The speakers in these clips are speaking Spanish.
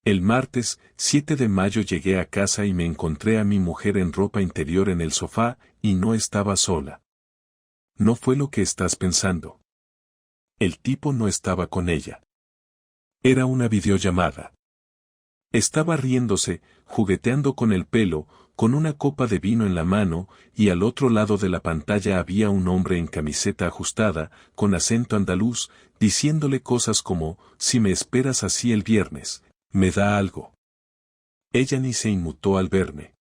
El martes, 7 de mayo llegué a casa y me encontré a mi mujer en ropa interior en el sofá, y no estaba sola. No fue lo que estás pensando. El tipo no estaba con ella. Era una videollamada. Estaba riéndose, jugueteando con el pelo, con una copa de vino en la mano, y al otro lado de la pantalla había un hombre en camiseta ajustada, con acento andaluz, diciéndole cosas como, si me esperas así el viernes, me da algo. Ella ni se inmutó al verme.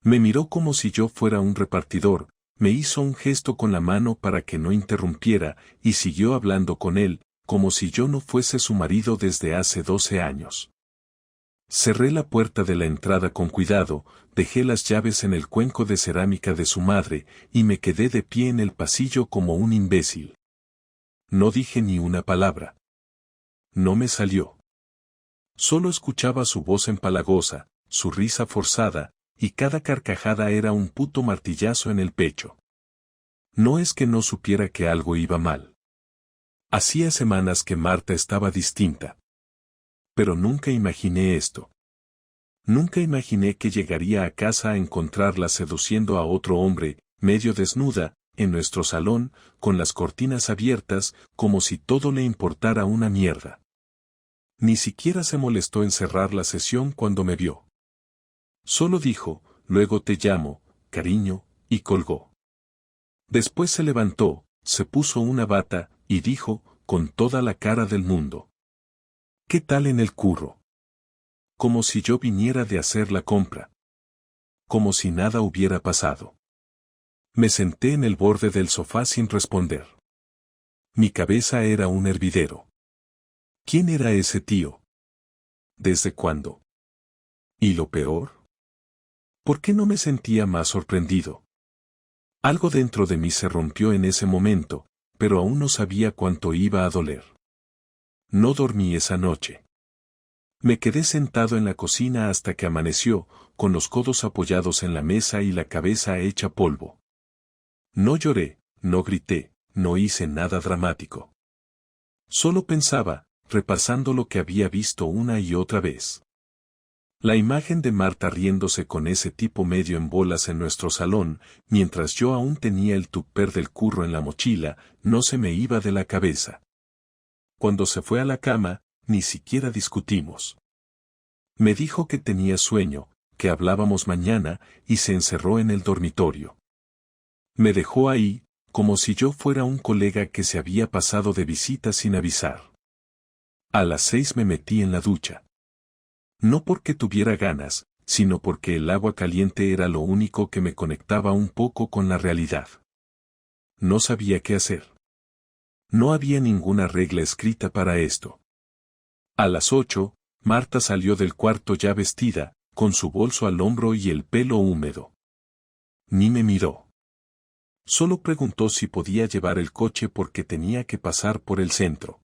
Me miró como si yo fuera un repartidor, me hizo un gesto con la mano para que no interrumpiera, y siguió hablando con él, como si yo no fuese su marido desde hace 12 años. Cerré la puerta de la entrada con cuidado, dejé las llaves en el cuenco de cerámica de su madre, y me quedé de pie en el pasillo como un imbécil. No dije ni una palabra. No me salió. Solo escuchaba su voz empalagosa, su risa forzada, y cada carcajada era un puto martillazo en el pecho. No es que no supiera que algo iba mal. Hacía semanas que Marta estaba distinta. Pero nunca imaginé esto. Nunca imaginé que llegaría a casa a encontrarla seduciendo a otro hombre, medio desnuda, en nuestro salón, con las cortinas abiertas, como si todo le importara una mierda. Ni siquiera se molestó en cerrar la sesión cuando me vio. Solo dijo, luego te llamo, cariño, y colgó. Después se levantó, se puso una bata, y dijo, con toda la cara del mundo: ¿qué tal en el curro? Como si yo viniera de hacer la compra. Como si nada hubiera pasado. Me senté en el borde del sofá sin responder. Mi cabeza era un hervidero. ¿Quién era ese tío? ¿Desde cuándo? ¿Y lo peor? ¿Por qué no me sentía más sorprendido? Algo dentro de mí se rompió en ese momento, pero aún no sabía cuánto iba a doler. No dormí esa noche. Me quedé sentado en la cocina hasta que amaneció, con los codos apoyados en la mesa y la cabeza hecha polvo. No lloré, no grité, no hice nada dramático. Solo pensaba, repasando lo que había visto una y otra vez. La imagen de Marta riéndose con ese tipo medio en bolas en nuestro salón, mientras yo aún tenía el tupper del curro en la mochila, no se me iba de la cabeza. Cuando se fue a la cama, ni siquiera discutimos. Me dijo que tenía sueño, que hablábamos mañana, y se encerró en el dormitorio. Me dejó ahí, como si yo fuera un colega que se había pasado de visita sin avisar. A las 6 me metí en la ducha. No porque tuviera ganas, sino porque el agua caliente era lo único que me conectaba un poco con la realidad. No sabía qué hacer. No había ninguna regla escrita para esto. A las 8, Marta salió del cuarto ya vestida, con su bolso al hombro y el pelo húmedo. Ni me miró. Solo preguntó si podía llevar el coche porque tenía que pasar por el centro.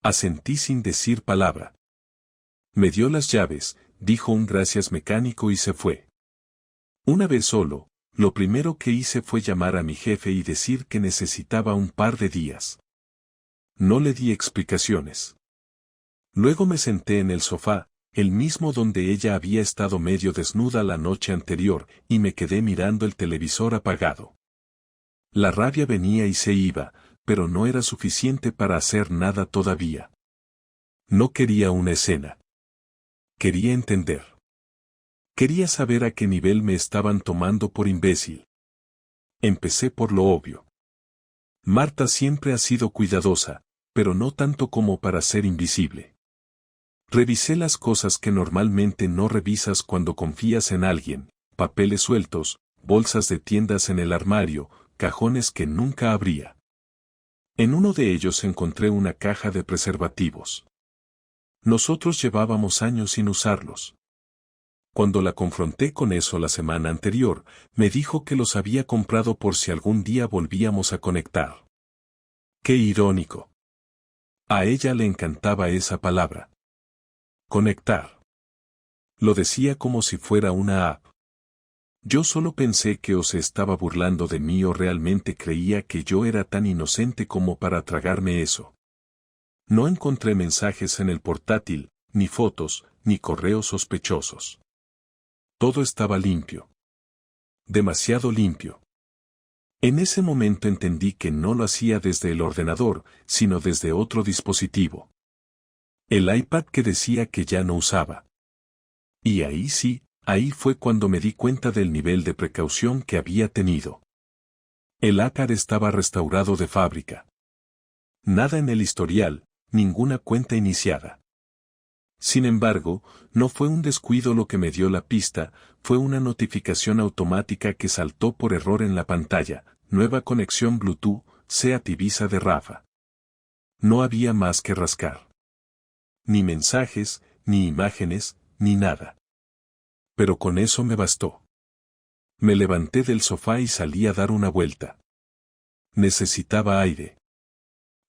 Asentí sin decir palabra. Me dio las llaves, dijo un gracias mecánico y se fue. Una vez solo, lo primero que hice fue llamar a mi jefe y decir que necesitaba un par de días. No le di explicaciones. Luego me senté en el sofá, el mismo donde ella había estado medio desnuda la noche anterior, y me quedé mirando el televisor apagado. La rabia venía y se iba, pero no era suficiente para hacer nada todavía. No quería una escena. Quería entender. Quería saber a qué nivel me estaban tomando por imbécil. Empecé por lo obvio. Marta siempre ha sido cuidadosa, pero no tanto como para ser invisible. Revisé las cosas que normalmente no revisas cuando confías en alguien: papeles sueltos, bolsas de tiendas en el armario, cajones que nunca abría. En uno de ellos encontré una caja de preservativos. Nosotros llevábamos años sin usarlos. Cuando la confronté con eso la semana anterior, me dijo que los había comprado por si algún día volvíamos a conectar. Qué irónico. A ella le encantaba esa palabra. Conectar. Lo decía como si fuera una app. Yo solo pensé que o se estaba burlando de mí o realmente creía que yo era tan inocente como para tragarme eso. No encontré mensajes en el portátil, ni fotos, ni correos sospechosos. Todo estaba limpio. Demasiado limpio. En ese momento entendí que no lo hacía desde el ordenador, sino desde otro dispositivo. El iPad que decía que ya no usaba. Y ahí sí, ahí fue cuando me di cuenta del nivel de precaución que había tenido. El iPad estaba restaurado de fábrica. Nada en el historial, ninguna cuenta iniciada. Sin embargo, no fue un descuido lo que me dio la pista, fue una notificación automática que saltó por error en la pantalla, nueva conexión Bluetooth, SEAT Ibiza de Rafa. No había más que rascar. Ni mensajes, ni imágenes, ni nada. Pero con eso me bastó. Me levanté del sofá y salí a dar una vuelta. Necesitaba aire.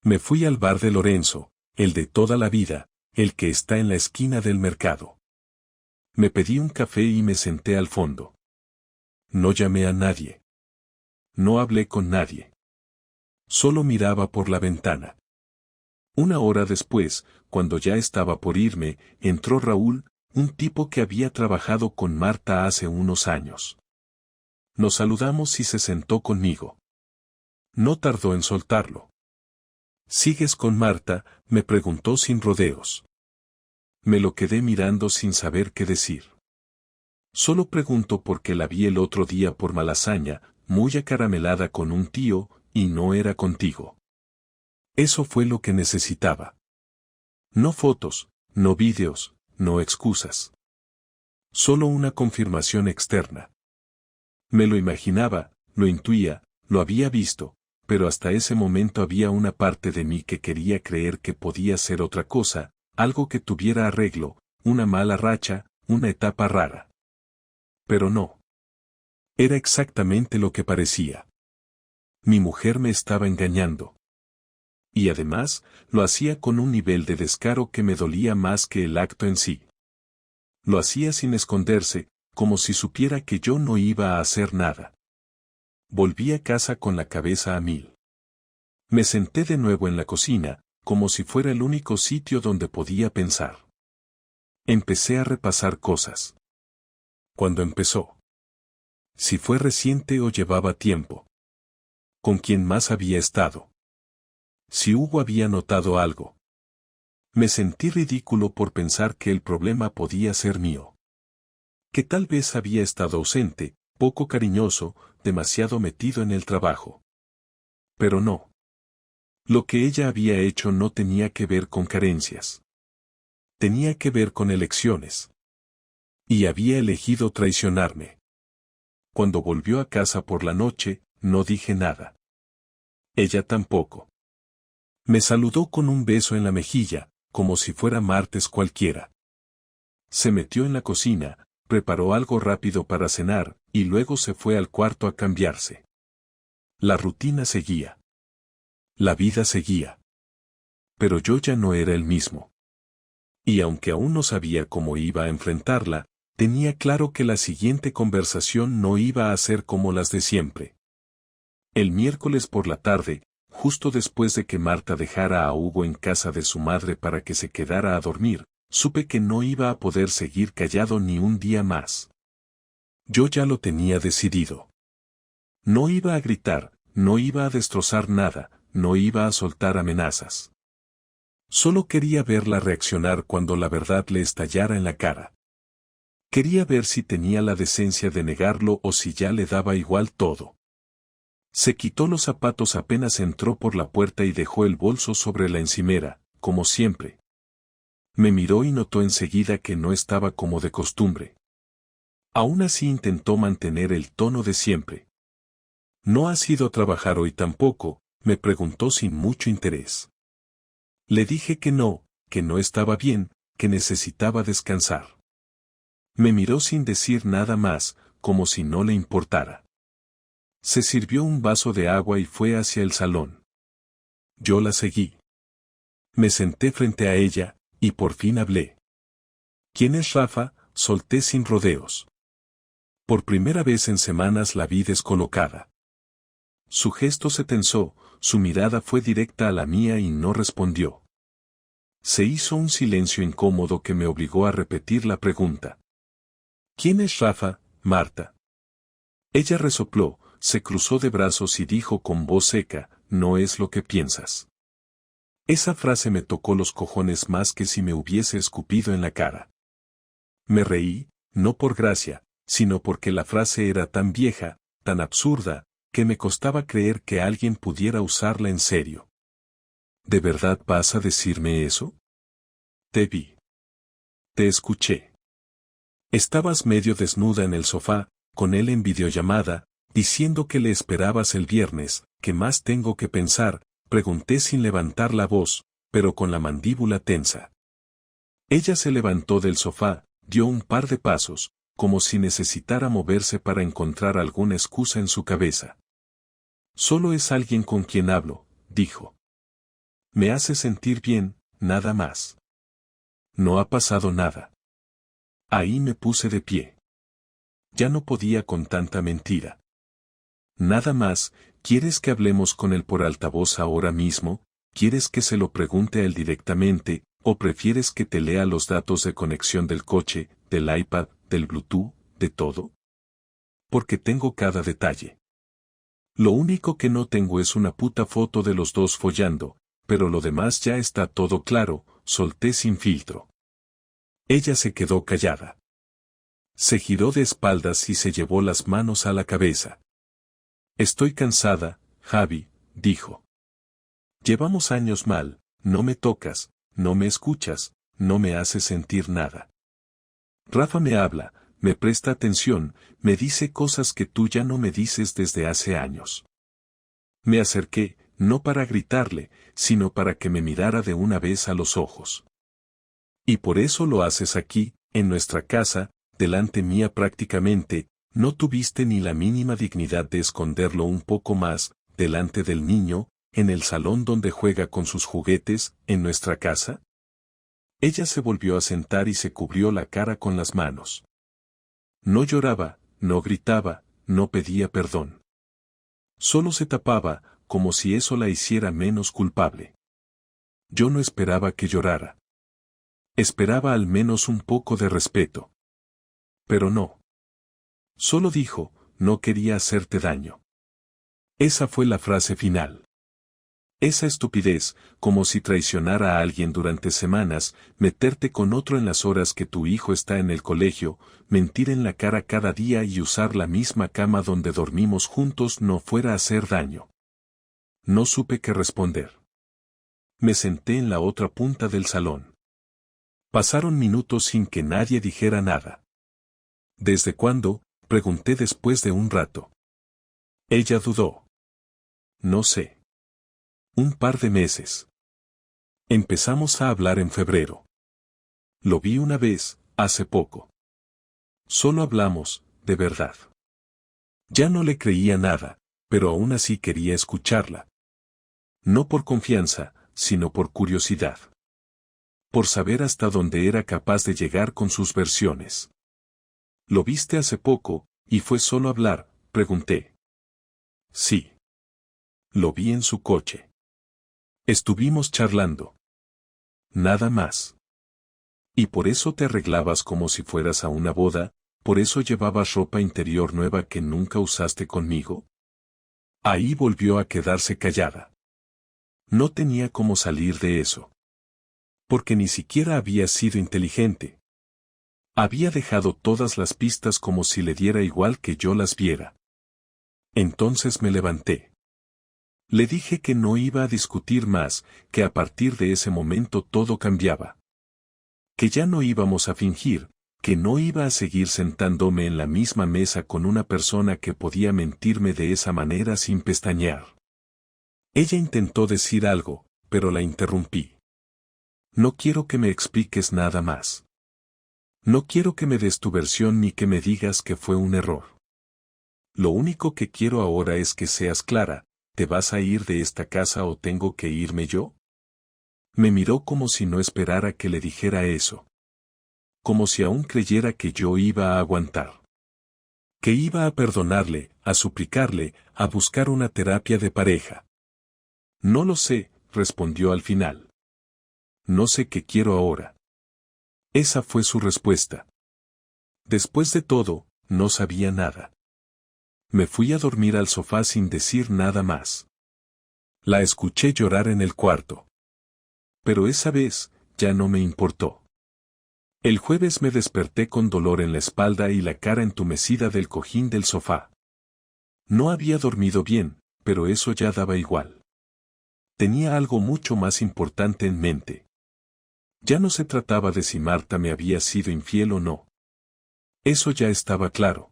Me fui al bar de Lorenzo, el de toda la vida, el que está en la esquina del mercado. Me pedí un café y me senté al fondo. No llamé a nadie. No hablé con nadie. Solo miraba por la ventana. Una hora después, cuando ya estaba por irme, entró Raúl, un tipo que había trabajado con Marta hace unos años. Nos saludamos y se sentó conmigo. No tardó en soltarlo. ¿Sigues con Marta?, me preguntó sin rodeos. Me lo quedé mirando sin saber qué decir. Solo pregunto porque la vi el otro día por Malasaña, muy acaramelada con un tío, y no era contigo. Eso fue lo que necesitaba. No fotos, no vídeos, no excusas. Solo una confirmación externa. Me lo imaginaba, lo intuía, lo había visto, pero hasta ese momento había una parte de mí que quería creer que podía ser otra cosa, algo que tuviera arreglo, una mala racha, una etapa rara. Pero no. Era exactamente lo que parecía. Mi mujer me estaba engañando. Y además, lo hacía con un nivel de descaro que me dolía más que el acto en sí. Lo hacía sin esconderse, como si supiera que yo no iba a hacer nada. Volví a casa con la cabeza a mil. Me senté de nuevo en la cocina, como si fuera el único sitio donde podía pensar. Empecé a repasar cosas. ¿Cuándo empezó? Si fue reciente o llevaba tiempo. ¿Con quién más había estado? Si Hugo había notado algo. Me sentí ridículo por pensar que el problema podía ser mío. Que tal vez había estado ausente, poco cariñoso, demasiado metido en el trabajo. Pero no. Lo que ella había hecho no tenía que ver con carencias. Tenía que ver con elecciones. Y había elegido traicionarme. Cuando volvió a casa por la noche, no dije nada. Ella tampoco. Me saludó con un beso en la mejilla, como si fuera martes cualquiera. Se metió en la cocina, preparó algo rápido para cenar, y luego se fue al cuarto a cambiarse. La rutina seguía. La vida seguía. Pero yo ya no era el mismo. Y aunque aún no sabía cómo iba a enfrentarla, tenía claro que la siguiente conversación no iba a ser como las de siempre. El miércoles por la tarde, justo después de que Marta dejara a Hugo en casa de su madre para que se quedara a dormir, supe que no iba a poder seguir callado ni un día más. Yo ya lo tenía decidido. No iba a gritar, no iba a destrozar nada, no iba a soltar amenazas. Solo quería verla reaccionar cuando la verdad le estallara en la cara. Quería ver si tenía la decencia de negarlo o si ya le daba igual todo. Se quitó los zapatos apenas entró por la puerta y dejó el bolso sobre la encimera, como siempre. Me miró y notó enseguida que no estaba como de costumbre. Aún así intentó mantener el tono de siempre. ¿No has ido a trabajar hoy tampoco?, me preguntó sin mucho interés. Le dije que no estaba bien, que necesitaba descansar. Me miró sin decir nada más, como si no le importara. Se sirvió un vaso de agua y fue hacia el salón. Yo la seguí. Me senté frente a ella, y por fin hablé. ¿Quién es Rafa?, solté sin rodeos. Por primera vez en semanas la vi descolocada. Su gesto se tensó, su mirada fue directa a la mía y no respondió. Se hizo un silencio incómodo que me obligó a repetir la pregunta. ¿Quién es Rafa, Marta? Ella resopló, se cruzó de brazos y dijo con voz seca, no es lo que piensas. Esa frase me tocó los cojones más que si me hubiese escupido en la cara. Me reí, no por gracia, sino porque la frase era tan vieja, tan absurda, que me costaba creer que alguien pudiera usarla en serio. ¿De verdad vas a decirme eso? Te vi. Te escuché. Estabas medio desnuda en el sofá, con él en videollamada, diciendo que le esperabas el viernes. ¿Qué más tengo que pensar?, pregunté sin levantar la voz, pero con la mandíbula tensa. Ella se levantó del sofá, dio un par de pasos, como si necesitara moverse para encontrar alguna excusa en su cabeza. Solo es alguien con quien hablo, dijo. Me hace sentir bien, nada más. No ha pasado nada. Ahí me puse de pie. Ya no podía con tanta mentira. Nada más, ¿quieres que hablemos con él por altavoz ahora mismo? ¿Quieres que se lo pregunte a él directamente, o prefieres que te lea los datos de conexión del coche, del iPad, del Bluetooth, de todo? Porque tengo cada detalle. Lo único que no tengo es una puta foto de los dos follando, pero lo demás ya está todo claro, solté sin filtro. Ella se quedó callada. Se giró de espaldas y se llevó las manos a la cabeza. Estoy cansada, Javi, dijo. Llevamos años mal, no me tocas, no me escuchas, no me haces sentir nada. Rafa me habla, me presta atención, me dice cosas que tú ya no me dices desde hace años. Me acerqué, no para gritarle, sino para que me mirara de una vez a los ojos. Y por eso lo haces aquí, en nuestra casa, delante mía prácticamente, ¿no tuviste ni la mínima dignidad de esconderlo un poco más, delante del niño, en el salón donde juega con sus juguetes, en nuestra casa? Ella se volvió a sentar y se cubrió la cara con las manos. No lloraba, no gritaba, no pedía perdón. Solo se tapaba, como si eso la hiciera menos culpable. Yo no esperaba que llorara. Esperaba al menos un poco de respeto. Pero no. Solo dijo, no quería hacerte daño. Esa fue la frase final. Esa estupidez, como si traicionara a alguien durante semanas, meterte con otro en las horas que tu hijo está en el colegio, mentir en la cara cada día y usar la misma cama donde dormimos juntos no fuera a hacer daño. No supe qué responder. Me senté en la otra punta del salón. Pasaron minutos sin que nadie dijera nada. ¿Desde cuándo?, pregunté después de un rato. Ella dudó. No sé. Un par de meses. Empezamos a hablar en febrero. Lo vi una vez, hace poco. Solo hablamos, de verdad. Ya no le creía nada, pero aún así quería escucharla. No por confianza, sino por curiosidad. Por saber hasta dónde era capaz de llegar con sus versiones. ¿Lo viste hace poco, y fue solo hablar?, pregunté. Sí. Lo vi en su coche. Estuvimos charlando. Nada más. Y por eso te arreglabas como si fueras a una boda, por eso llevabas ropa interior nueva que nunca usaste conmigo. Ahí volvió a quedarse callada. No tenía cómo salir de eso. Porque ni siquiera había sido inteligente. Había dejado todas las pistas como si le diera igual que yo las viera. Entonces me levanté. Le dije que no iba a discutir más, que a partir de ese momento todo cambiaba. Que ya no íbamos a fingir, que no iba a seguir sentándome en la misma mesa con una persona que podía mentirme de esa manera sin pestañear. Ella intentó decir algo, pero la interrumpí. No quiero que me expliques nada más. No quiero que me des tu versión ni que me digas que fue un error. Lo único que quiero ahora es que seas clara, ¿te vas a ir de esta casa o tengo que irme yo? Me miró como si no esperara que le dijera eso. Como si aún creyera que yo iba a aguantar. Que iba a perdonarle, a suplicarle, a buscar una terapia de pareja. No lo sé, respondió al final. No sé qué quiero ahora. Esa fue su respuesta. Después de todo, no sabía nada. Me fui a dormir al sofá sin decir nada más. La escuché llorar en el cuarto. Pero esa vez, ya no me importó. El jueves me desperté con dolor en la espalda y la cara entumecida del cojín del sofá. No había dormido bien, pero eso ya daba igual. Tenía algo mucho más importante en mente. Ya no se trataba de si Marta me había sido infiel o no. Eso ya estaba claro.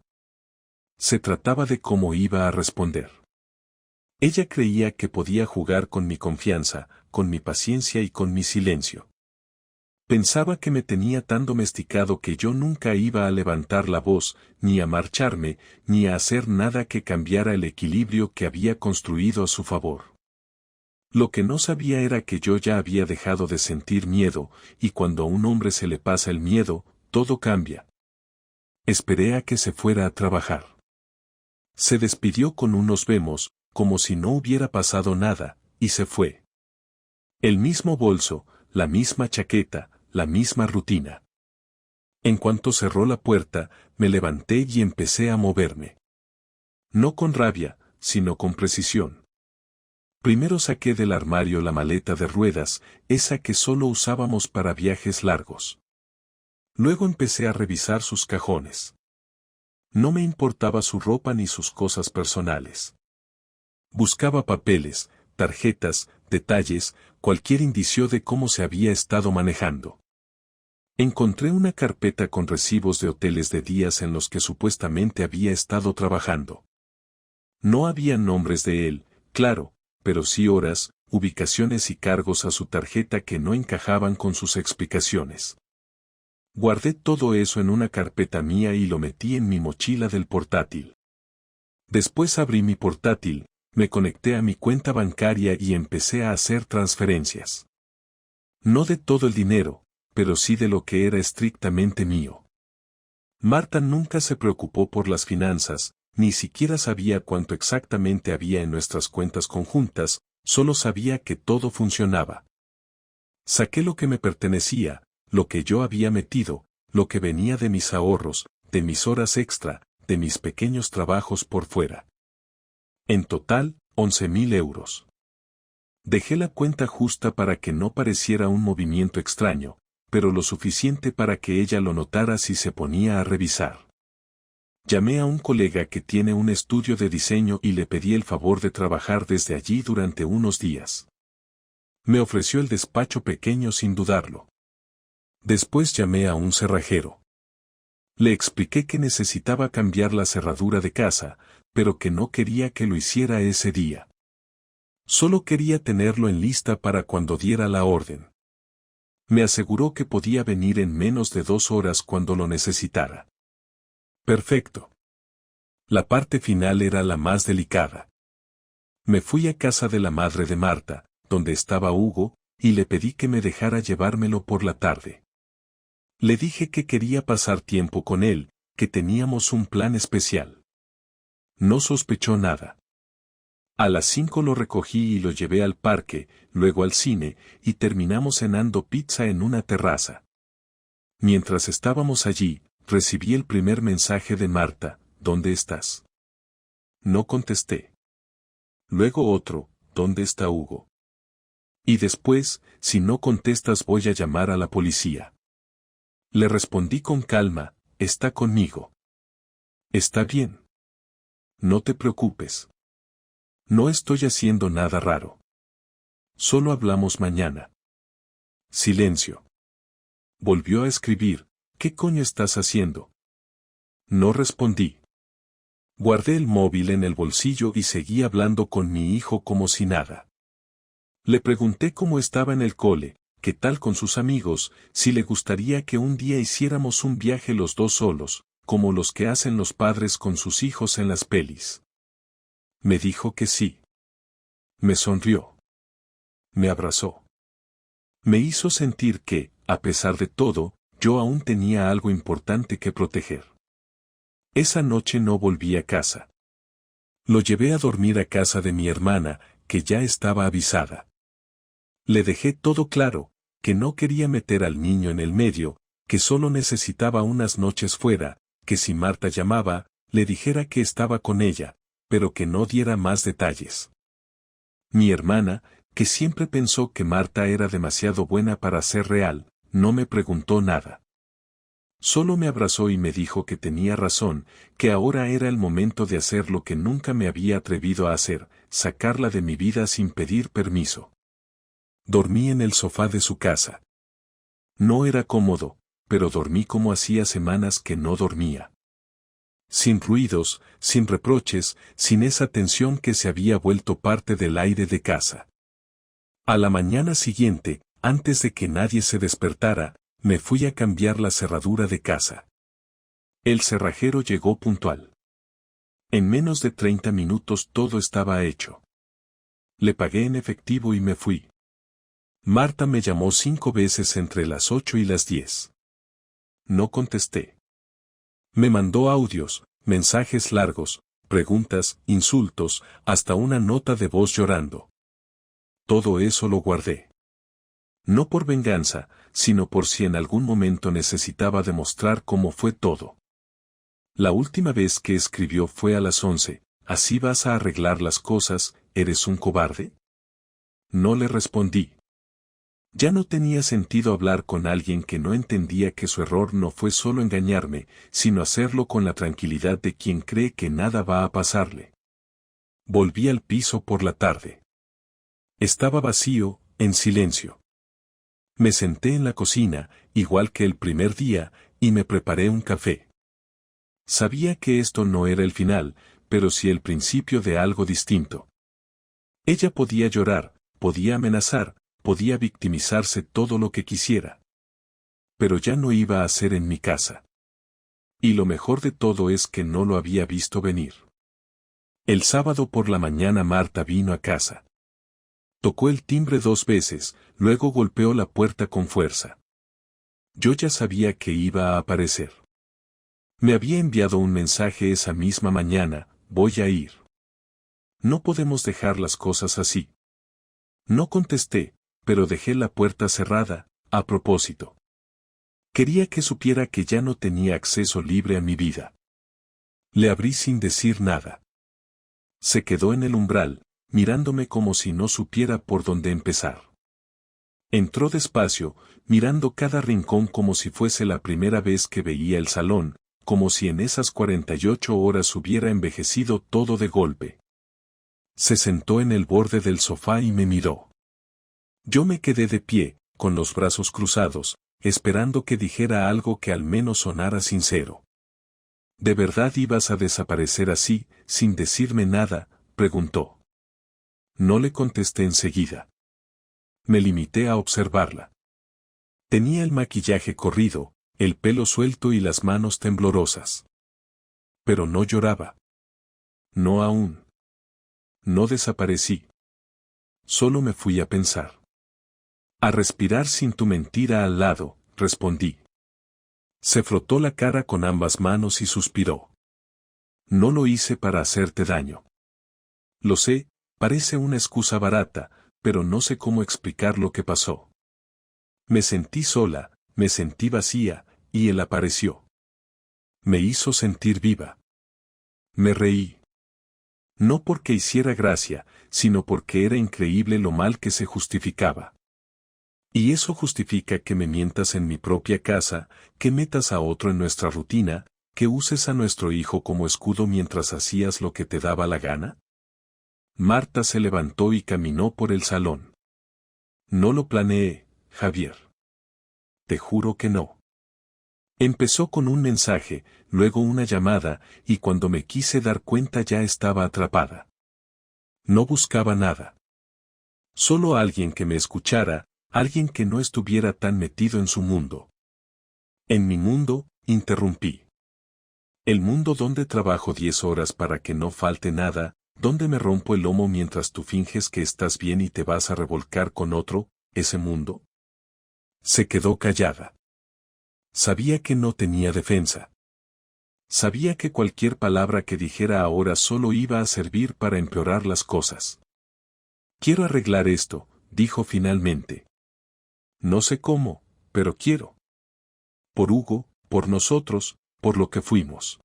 Se trataba de cómo iba a responder. Ella creía que podía jugar con mi confianza, con mi paciencia y con mi silencio. Pensaba que me tenía tan domesticado que yo nunca iba a levantar la voz, ni a marcharme, ni a hacer nada que cambiara el equilibrio que había construido a su favor. Lo que no sabía era que yo ya había dejado de sentir miedo, y cuando a un hombre se le pasa el miedo, todo cambia. Esperé a que se fuera a trabajar. Se despidió con un nos vemos, como si no hubiera pasado nada, y se fue. El mismo bolso, la misma chaqueta, la misma rutina. En cuanto cerró la puerta, me levanté y empecé a moverme. No con rabia, sino con precisión. Primero saqué del armario la maleta de ruedas, esa que solo usábamos para viajes largos. Luego empecé a revisar sus cajones. No me importaba su ropa ni sus cosas personales. Buscaba papeles, tarjetas, detalles, cualquier indicio de cómo se había estado manejando. Encontré una carpeta con recibos de hoteles de días en los que supuestamente había estado trabajando. No había nombres de él, claro, pero sí horas, ubicaciones y cargos a su tarjeta que no encajaban con sus explicaciones. Guardé todo eso en una carpeta mía y lo metí en mi mochila del portátil. Después abrí mi portátil, me conecté a mi cuenta bancaria y empecé a hacer transferencias. No de todo el dinero, pero sí de lo que era estrictamente mío. Marta nunca se preocupó por las finanzas, ni siquiera sabía cuánto exactamente había en nuestras cuentas conjuntas, solo sabía que todo funcionaba. Saqué lo que me pertenecía, lo que yo había metido, lo que venía de mis ahorros, de mis horas extra, de mis pequeños trabajos por fuera. En total, 11.000 euros. Dejé la cuenta justa para que no pareciera un movimiento extraño, pero lo suficiente para que ella lo notara si se ponía a revisar. Llamé a un colega que tiene un estudio de diseño y le pedí el favor de trabajar desde allí durante unos días. Me ofreció el despacho pequeño sin dudarlo. Después llamé a un cerrajero. Le expliqué que necesitaba cambiar la cerradura de casa, pero que no quería que lo hiciera ese día. Solo quería tenerlo en lista para cuando diera la orden. Me aseguró que podía venir en menos de 2 horas cuando lo necesitara. Perfecto. La parte final era la más delicada. Me fui a casa de la madre de Marta, donde estaba Hugo, y le pedí que me dejara llevármelo por la tarde. Le dije que quería pasar tiempo con él, que teníamos un plan especial. No sospechó nada. A las 5 lo recogí y lo llevé al parque, luego al cine, y terminamos cenando pizza en una terraza. Mientras estábamos allí, recibí el primer mensaje de Marta: ¿dónde estás? No contesté. Luego otro: ¿dónde está Hugo? Y después: si no contestas voy a llamar a la policía. Le respondí con calma: está conmigo. Está bien. No te preocupes. No estoy haciendo nada raro. Solo hablamos mañana. Silencio. Volvió a escribir: ¿qué coño estás haciendo? No respondí. Guardé el móvil en el bolsillo y seguí hablando con mi hijo como si nada. Le pregunté cómo estaba en el cole, qué tal con sus amigos, si le gustaría que un día hiciéramos un viaje los dos solos, como los que hacen los padres con sus hijos en las pelis. Me dijo que sí. Me sonrió. Me abrazó. Me hizo sentir que, a pesar de todo, yo aún tenía algo importante que proteger. Esa noche no volví a casa. Lo llevé a dormir a casa de mi hermana, que ya estaba avisada. Le dejé todo claro: que no quería meter al niño en el medio, que solo necesitaba unas noches fuera, que si Marta llamaba, le dijera que estaba con ella, pero que no diera más detalles. Mi hermana, que siempre pensó que Marta era demasiado buena para ser real, no me preguntó nada. Solo me abrazó y me dijo que tenía razón, que ahora era el momento de hacer lo que nunca me había atrevido a hacer, sacarla de mi vida sin pedir permiso. Dormí en el sofá de su casa. No era cómodo, pero dormí como hacía semanas que no dormía. Sin ruidos, sin reproches, sin esa tensión que se había vuelto parte del aire de casa. A la mañana siguiente, antes de que nadie se despertara, me fui a cambiar la cerradura de casa. El cerrajero llegó puntual. En menos de 30 minutos todo estaba hecho. Le pagué en efectivo y me fui. Marta me llamó 5 veces entre las 8 y las 10. No contesté. Me mandó audios, mensajes largos, preguntas, insultos, hasta una nota de voz llorando. Todo eso lo guardé. No por venganza, sino por si en algún momento necesitaba demostrar cómo fue todo. La última vez que escribió fue a las 11, ¿así vas a arreglar las cosas, eres un cobarde? No le respondí. Ya no tenía sentido hablar con alguien que no entendía que su error no fue solo engañarme, sino hacerlo con la tranquilidad de quien cree que nada va a pasarle. Volví al piso por la tarde. Estaba vacío, en silencio. Me senté en la cocina, igual que el primer día, y me preparé un café. Sabía que esto no era el final, pero sí el principio de algo distinto. Ella podía llorar, podía amenazar, podía victimizarse todo lo que quisiera. Pero ya no iba a ser en mi casa. Y lo mejor de todo es que no lo había visto venir. El sábado por la mañana Marta vino a casa. Tocó el timbre 2 veces, luego golpeó la puerta con fuerza. Yo ya sabía que iba a aparecer. Me había enviado un mensaje esa misma mañana, voy a ir. No podemos dejar las cosas así. No contesté, pero dejé la puerta cerrada, a propósito. Quería que supiera que ya no tenía acceso libre a mi vida. Le abrí sin decir nada. Se quedó en el umbral, mirándome como si no supiera por dónde empezar. Entró despacio, mirando cada rincón como si fuese la primera vez que veía el salón, como si en esas 48 horas hubiera envejecido todo de golpe. Se sentó en el borde del sofá y me miró. Yo me quedé de pie, con los brazos cruzados, esperando que dijera algo que al menos sonara sincero. ¿De verdad ibas a desaparecer así, sin decirme nada?, preguntó. No le contesté enseguida. Me limité a observarla. Tenía el maquillaje corrido, el pelo suelto y las manos temblorosas. Pero no lloraba. No aún. No desaparecí. Solo me fui a pensar. A respirar sin tu mentira al lado, respondí. Se frotó la cara con ambas manos y suspiró. No lo hice para hacerte daño. Lo sé, parece una excusa barata, pero no sé cómo explicar lo que pasó. Me sentí sola, me sentí vacía, y él apareció. Me hizo sentir viva. Me reí. No porque hiciera gracia, sino porque era increíble lo mal que se justificaba. Y eso justifica que me mientas en mi propia casa, que metas a otro en nuestra rutina, que uses a nuestro hijo como escudo mientras hacías lo que te daba la gana. Marta se levantó y caminó por el salón. No lo planeé, Javier. Te juro que no. Empezó con un mensaje, luego una llamada, y cuando me quise dar cuenta ya estaba atrapada. No buscaba nada. Solo alguien que me escuchara, alguien que no estuviera tan metido en su mundo. En mi mundo, interrumpí. El mundo donde trabajo 10 horas para que no falte nada, donde me rompo el lomo mientras tú finges que estás bien y te vas a revolcar con otro, ese mundo. Se quedó callada. Sabía que no tenía defensa. Sabía que cualquier palabra que dijera ahora solo iba a servir para empeorar las cosas. Quiero arreglar esto, dijo finalmente. No sé cómo, pero quiero. Por Hugo, por nosotros, por lo que fuimos.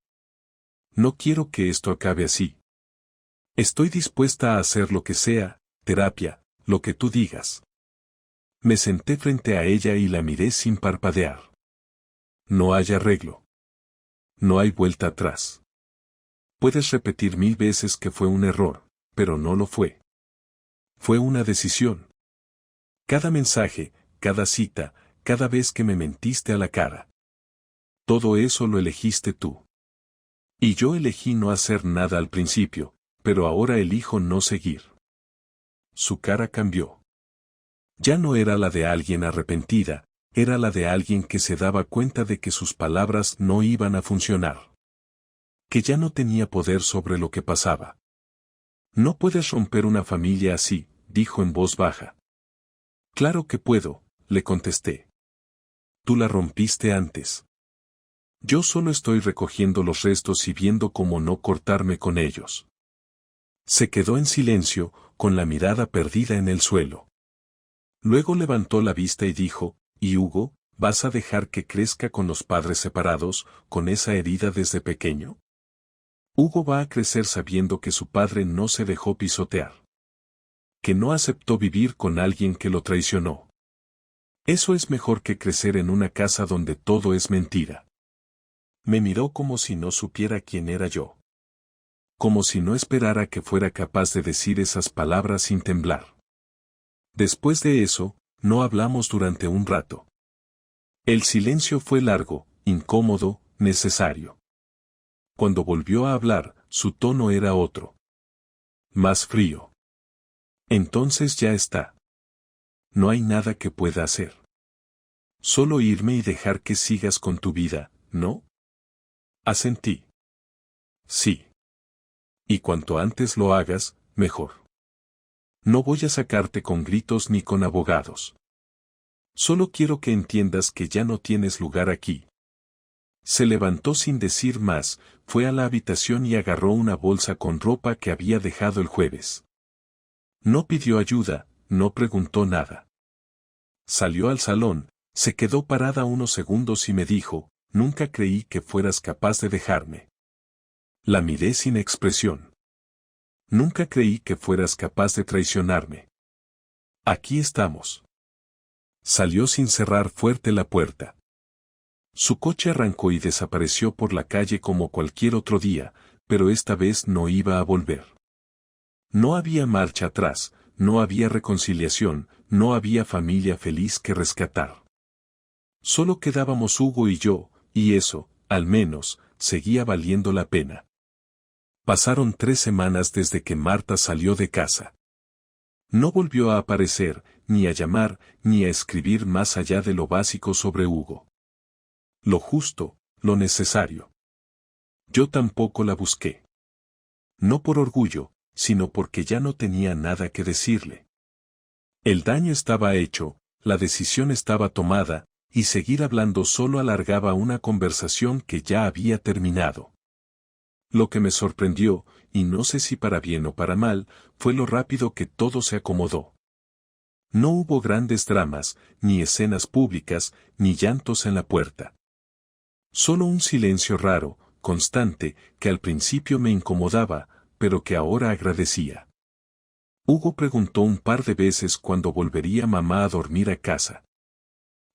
No quiero que esto acabe así. Estoy dispuesta a hacer lo que sea, terapia, lo que tú digas. Me senté frente a ella y la miré sin parpadear. No hay arreglo. No hay vuelta atrás. Puedes repetir 1000 veces que fue un error, pero no lo fue. Fue una decisión. Cada mensaje, cada cita, cada vez que me mentiste a la cara. Todo eso lo elegiste tú. Y yo elegí no hacer nada al principio, pero ahora elijo no seguir. Su cara cambió. Ya no era la de alguien arrepentida, era la de alguien que se daba cuenta de que sus palabras no iban a funcionar. Que ya no tenía poder sobre lo que pasaba. No puedes romper una familia así, dijo en voz baja. Claro que puedo, le contesté. Tú la rompiste antes. Yo solo estoy recogiendo los restos y viendo cómo no cortarme con ellos. Se quedó en silencio, con la mirada perdida en el suelo. Luego levantó la vista y dijo, ¿y Hugo, vas a dejar que crezca con los padres separados, con esa herida desde pequeño? Hugo va a crecer sabiendo que su padre no se dejó pisotear. Que no aceptó vivir con alguien que lo traicionó. Eso es mejor que crecer en una casa donde todo es mentira. Me miró como si no supiera quién era yo. Como si no esperara que fuera capaz de decir esas palabras sin temblar. Después de eso, no hablamos durante un rato. El silencio fue largo, incómodo, necesario. Cuando volvió a hablar, su tono era otro. Más frío. Entonces ya está. No hay nada que pueda hacer. Solo irme y dejar que sigas con tu vida, ¿no? Asentí. Sí. Y cuanto antes lo hagas, mejor. No voy a sacarte con gritos ni con abogados. Solo quiero que entiendas que ya no tienes lugar aquí. Se levantó sin decir más, fue a la habitación y agarró una bolsa con ropa que había dejado el jueves. No pidió ayuda, no preguntó nada. Salió al salón, se quedó parada unos segundos y me dijo, nunca creí que fueras capaz de dejarme. La miré sin expresión. Nunca creí que fueras capaz de traicionarme. Aquí estamos. Salió sin cerrar fuerte la puerta. Su coche arrancó y desapareció por la calle como cualquier otro día, pero esta vez no iba a volver. No había marcha atrás, no había reconciliación, no había familia feliz que rescatar. Solo quedábamos Hugo y yo, y eso, al menos, seguía valiendo la pena. Pasaron 3 semanas desde que Marta salió de casa. No volvió a aparecer, ni a llamar, ni a escribir más allá de lo básico sobre Hugo. Lo justo, lo necesario. Yo tampoco la busqué. No por orgullo, sino porque ya no tenía nada que decirle. El daño estaba hecho, la decisión estaba tomada, y seguir hablando solo alargaba una conversación que ya había terminado. Lo que me sorprendió, y no sé si para bien o para mal, fue lo rápido que todo se acomodó. No hubo grandes dramas, ni escenas públicas, ni llantos en la puerta. Solo un silencio raro, constante, que al principio me incomodaba, pero que ahora agradecía. Hugo preguntó un par de veces cuándo volvería mamá a dormir a casa.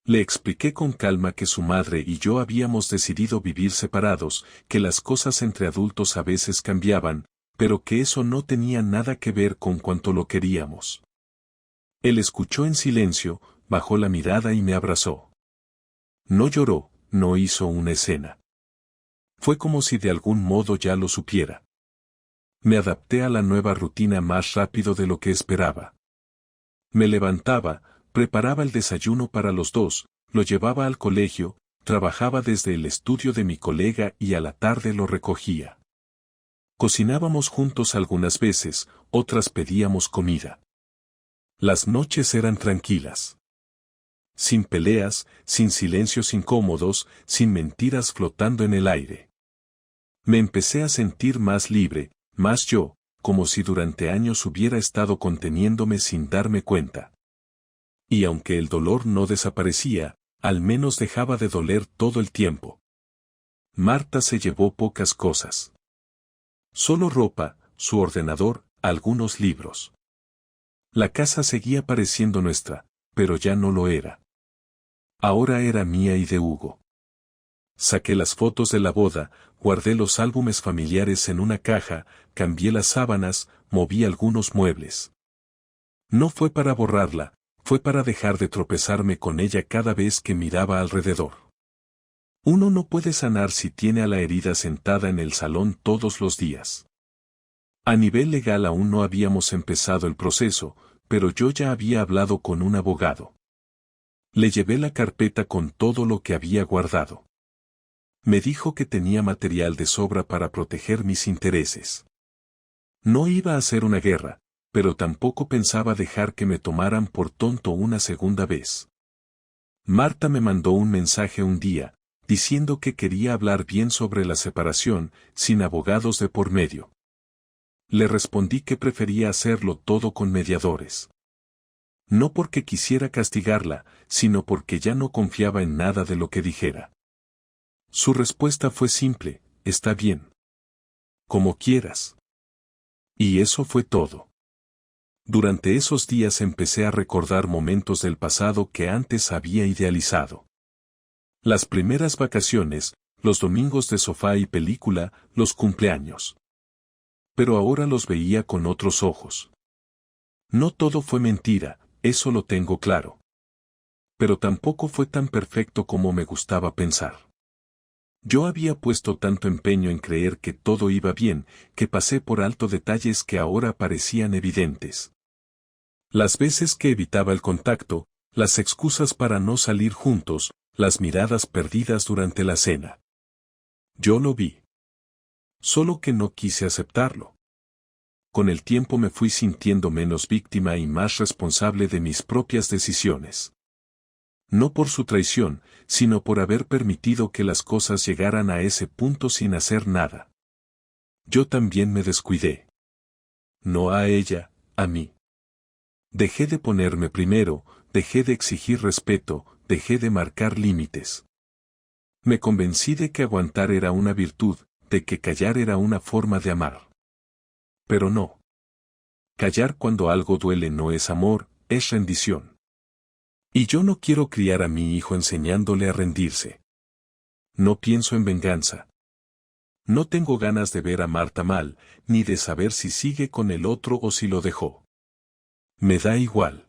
Le expliqué con calma que su madre y yo habíamos decidido vivir separados, que las cosas entre adultos a veces cambiaban, pero que eso no tenía nada que ver con cuánto lo queríamos. Él escuchó en silencio, bajó la mirada y me abrazó. No lloró, no hizo una escena. Fue como si de algún modo ya lo supiera. Me adapté a la nueva rutina más rápido de lo que esperaba. Me levantaba, preparaba el desayuno para los dos, lo llevaba al colegio, trabajaba desde el estudio de mi colega y a la tarde lo recogía. Cocinábamos juntos algunas veces, otras pedíamos comida. Las noches eran tranquilas. Sin peleas, sin silencios incómodos, sin mentiras flotando en el aire. Me empecé a sentir más libre, más yo, como si durante años hubiera estado conteniéndome sin darme cuenta. Y aunque el dolor no desaparecía, al menos dejaba de doler todo el tiempo. Marta se llevó pocas cosas. Solo ropa, su ordenador, algunos libros. La casa seguía pareciendo nuestra, pero ya no lo era. Ahora era mía y de Hugo. Saqué las fotos de la boda, guardé los álbumes familiares en una caja, cambié las sábanas, moví algunos muebles. No fue para borrarla, fue para dejar de tropezarme con ella cada vez que miraba alrededor. Uno no puede sanar si tiene a la herida sentada en el salón todos los días. A nivel legal aún no habíamos empezado el proceso, pero yo ya había hablado con un abogado. Le llevé la carpeta con todo lo que había guardado. Me dijo que tenía material de sobra para proteger mis intereses. No iba a hacer una guerra, pero tampoco pensaba dejar que me tomaran por tonto una segunda vez. Marta me mandó un mensaje un día, diciendo que quería hablar bien sobre la separación, sin abogados de por medio. Le respondí que prefería hacerlo todo con mediadores. No porque quisiera castigarla, sino porque ya no confiaba en nada de lo que dijera. Su respuesta fue simple: está bien. Como quieras. Y eso fue todo. Durante esos días empecé a recordar momentos del pasado que antes había idealizado. Las primeras vacaciones, los domingos de sofá y película, los cumpleaños. Pero ahora los veía con otros ojos. No todo fue mentira, eso lo tengo claro. Pero tampoco fue tan perfecto como me gustaba pensar. Yo había puesto tanto empeño en creer que todo iba bien, que pasé por alto detalles que ahora parecían evidentes. Las veces que evitaba el contacto, las excusas para no salir juntos, las miradas perdidas durante la cena. Yo lo vi. Solo que no quise aceptarlo. Con el tiempo me fui sintiendo menos víctima y más responsable de mis propias decisiones. No por su traición, sino por haber permitido que las cosas llegaran a ese punto sin hacer nada. Yo también me descuidé. No a ella, a mí. Dejé de ponerme primero, dejé de exigir respeto, dejé de marcar límites. Me convencí de que aguantar era una virtud, de que callar era una forma de amar. Pero no. Callar cuando algo duele no es amor, es rendición. Y yo no quiero criar a mi hijo enseñándole a rendirse. No pienso en venganza. No tengo ganas de ver a Marta mal, ni de saber si sigue con el otro o si lo dejó. Me da igual.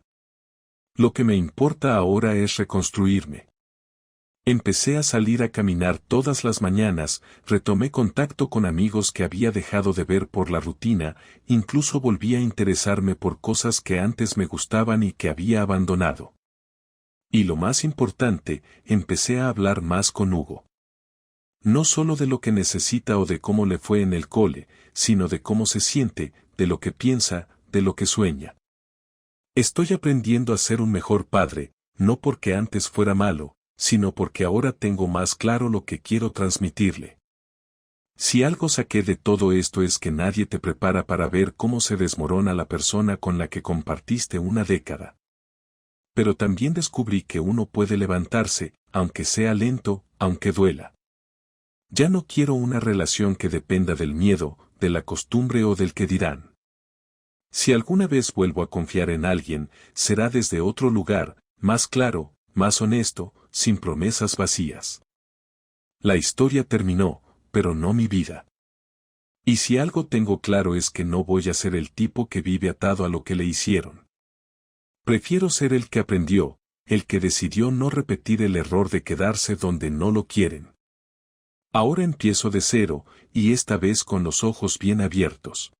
Lo que me importa ahora es reconstruirme. Empecé a salir a caminar todas las mañanas, retomé contacto con amigos que había dejado de ver por la rutina, incluso volví a interesarme por cosas que antes me gustaban y que había abandonado. Y lo más importante, empecé a hablar más con Hugo. No solo de lo que necesita o de cómo le fue en el cole, sino de cómo se siente, de lo que piensa, de lo que sueña. Estoy aprendiendo a ser un mejor padre, no porque antes fuera malo, sino porque ahora tengo más claro lo que quiero transmitirle. Si algo saqué de todo esto es que nadie te prepara para ver cómo se desmorona la persona con la que compartiste una década. Pero también descubrí que uno puede levantarse, aunque sea lento, aunque duela. Ya no quiero una relación que dependa del miedo, de la costumbre o del que dirán. Si alguna vez vuelvo a confiar en alguien, será desde otro lugar, más claro, más honesto, sin promesas vacías. La historia terminó, pero no mi vida. Y si algo tengo claro es que no voy a ser el tipo que vive atado a lo que le hicieron. Prefiero ser el que aprendió, el que decidió no repetir el error de quedarse donde no lo quieren. Ahora empiezo de cero, y esta vez con los ojos bien abiertos.